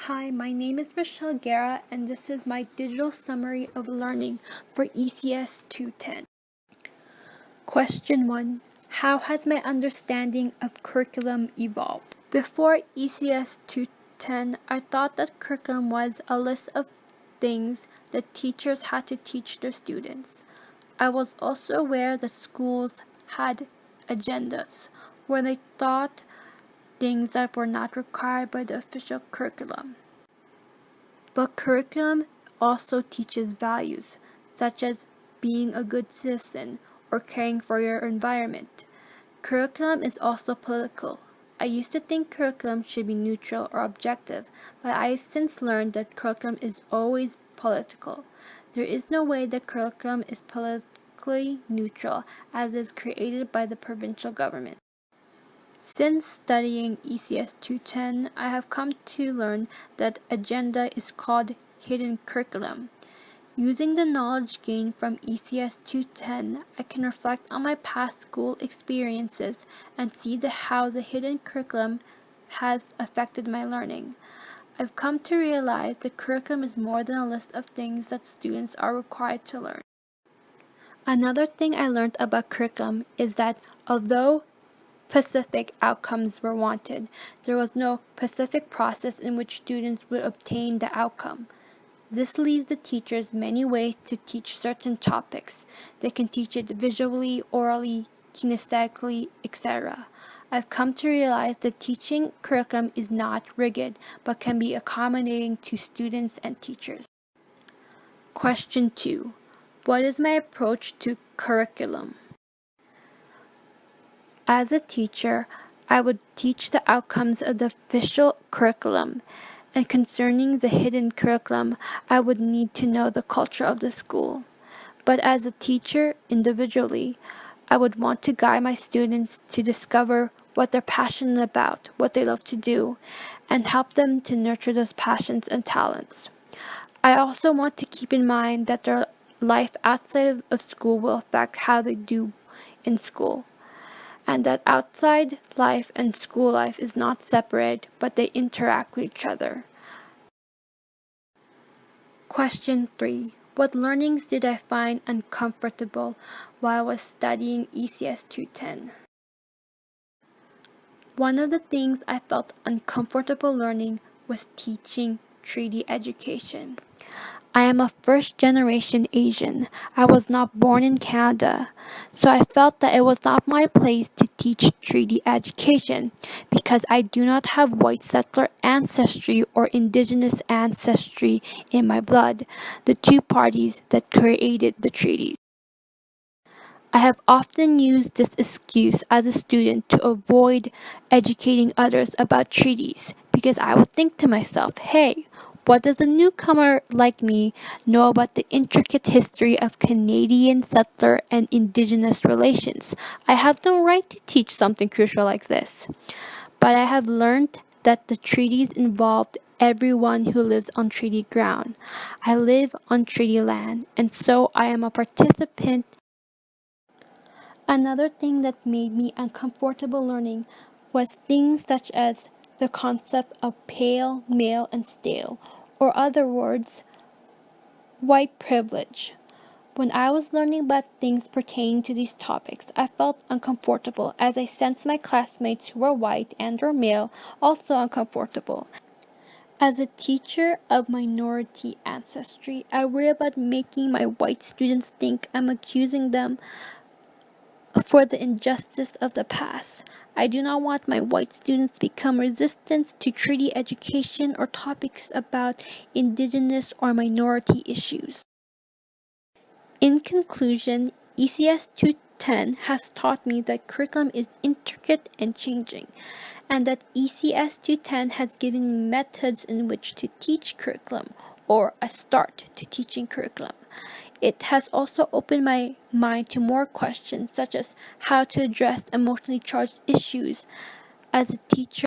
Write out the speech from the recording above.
Hi, my name is Michelle Guerra, and this is my digital summary of learning for ECS 210. Question 1. How has my understanding of curriculum evolved? Before ECS 210, I thought that curriculum was a list of things that teachers had to teach their students. I was also aware that schools had agendas, where they taught things that were not required by the official curriculum. But curriculum also teaches values, such as being a good citizen or caring for your environment. Curriculum is also political. I used to think curriculum should be neutral or objective, but I since learned that curriculum is always political. There is no way that curriculum is politically neutral as it is created by the provincial government. Since studying ECS 210, I have come to learn that agenda is called hidden curriculum. Using the knowledge gained from ECS 210, I can reflect on my past school experiences and see how the hidden curriculum has affected my learning. I've come to realize that curriculum is more than a list of things that students are required to learn. Another thing I learned about curriculum is that although specific outcomes were wanted, there was no specific process in which students would obtain the outcome. This leaves the teachers many ways to teach certain topics. They can teach it visually, orally, kinesthetically, etc. I've come to realize that teaching curriculum is not rigid, but can be accommodating to students and teachers. Question 2. What is my approach to curriculum? As a teacher, I would teach the outcomes of the official curriculum, and concerning the hidden curriculum, I would need to know the culture of the school. But as a teacher, individually, I would want to guide my students to discover what they're passionate about, what they love to do, and help them to nurture those passions and talents. I also want to keep in mind that their life outside of school will affect how they do in school, and that outside life and school life is not separate, but they interact with each other. Question 3. What learnings did I find uncomfortable while I was studying ECS 210? One of the things I felt uncomfortable learning was teaching treaty education. I am a first-generation Asian. I was not born in Canada, so I felt that it was not my place to teach treaty education because I do not have white settler ancestry or indigenous ancestry in my blood, the two parties that created the treaties. I have often used this excuse as a student to avoid educating others about treaties because I would think to myself, hey, what does a newcomer like me know about the intricate history of Canadian settler and Indigenous relations? I have no right to teach something crucial like this. But I have learned that the treaties involved everyone who lives on treaty ground. I live on treaty land, and so I am a participant. Another thing that made me uncomfortable learning was things such as the concept of pale, male, and stale, or other words, white privilege. When I was learning about things pertaining to these topics, I felt uncomfortable as I sensed my classmates who were white and or male also uncomfortable. As a teacher of minority ancestry, I worry about making my white students think I'm accusing them for the injustice of the past. I do not want my white students to become resistant to treaty education or topics about indigenous or minority issues. In conclusion, ECS 210 has taught me that curriculum is intricate and changing, and that ECS 210 has given me methods in which to teach curriculum, or a start to teaching curriculum. It has also opened my mind to more questions, such as how to address emotionally charged issues. As a teacher,